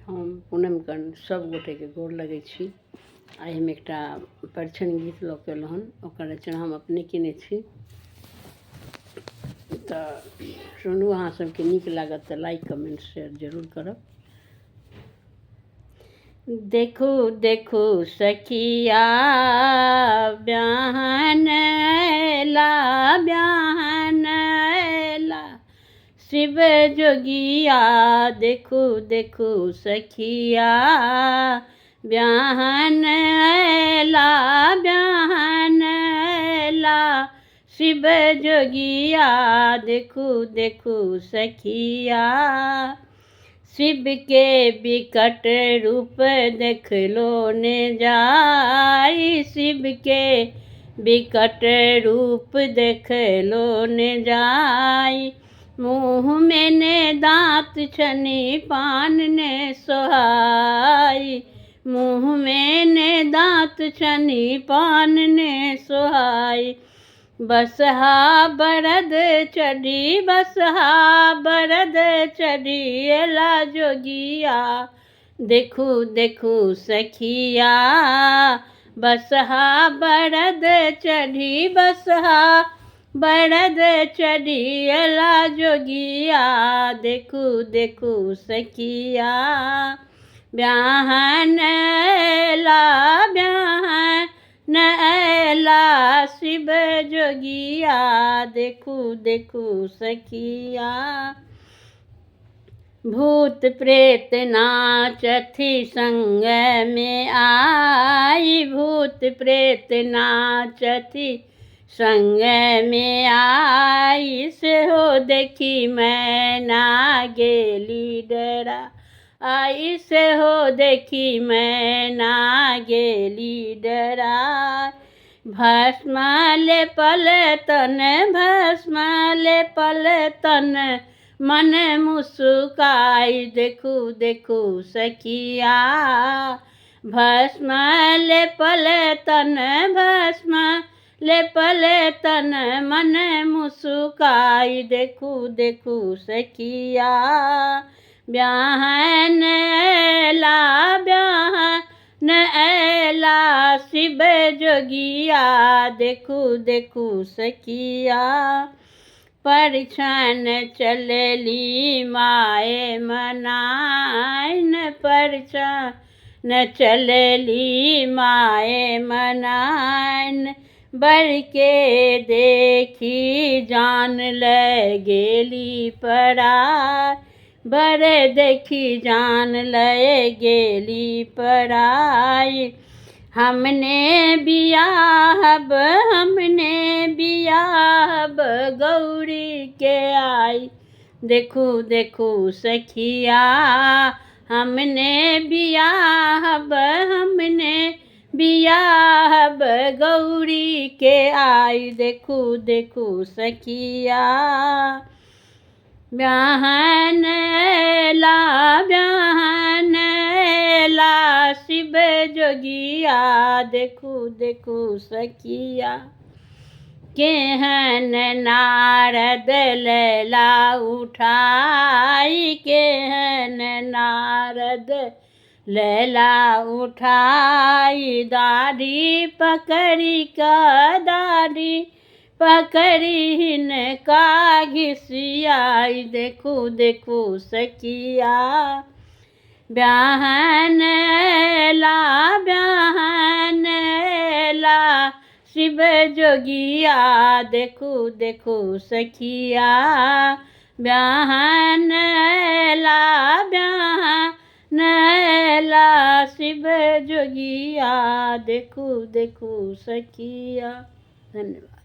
हम पूनमकंठ सब गोटे के गोर लगै छी। आइ हम एकटा परिछन गीत लऽ के एलहुँ हन, ओकर रचना हम अपने केने छी। तऽ सुनू, अहाँ सबके नीक लागत तऽ लाइक कमेंट शेयर जरूर करब। देखू देखू सखिया ब्याहन अयला शिव जोगिया, देखू देखू सखिया ब्याहन अयला शिव जोगिया, देखू देखू सखिया। शिव के विकट रूप देखलो ने जाई, शिव के विकट रूप देखलो ने जाई। मुँह में ने दांत छनी पान ने सोहाई, मुँह में ने दांत छनी पान ने सोहाई। बसहा बरद चढ़ी, बसहा बरद चढ़ी एला जोगिया, देखू देखू सखिया। बसहा बरद चढ़ी, बसहा बरद चढ़ी एला जोगिया, देखू देखू सखिया। ब्याहन अयला शिव जोगिया, देखू देखू सखिया। भूत प्रेत नाचथी संग में आई, भूत प्रेत नाचथी संग में आई। से हो देखी मैं ना गेली डरा आई, से हो देखी मैं ना गेली डरा। भस्म ले पल तन, भस्म ले पल तन मन मुस्काई, देखू देखू सखिया। भस्म ले पल तन, भस्म ले पल तन मन मुस्काई, देखू देखू सखिया। ब्याहन अयला शिव जोगिया, देखू देखू सखिया। परिछन चलली माए मनाइन, परिछन चलली माए मनाइन। बर के देखी जान लगेली पराई, बर देखी जान लगेली पराई। हमने बियाहब, हमने बियाहब गौरी के आई, देखू देखू सखिया। हमने बियाहब, हमने बियाहब गौरी के आई, देखू देखू सखिया। ब्याहन अयला शिव जोगिया, देखू देखू सखिया। केहन नारद लैला उठाई, केहन नारद लैला उठाई। दाढ़ी पकड़ी का, दाढ़ी पकड़ी हिनका घिसियाई, देखू देखू सखिया। ब्याहन अयला शिव जोगिया, देखू देखू सखिया। ब्याहन अयला शिव जोगिया, देखू देखू सखिया। धन्यवाद।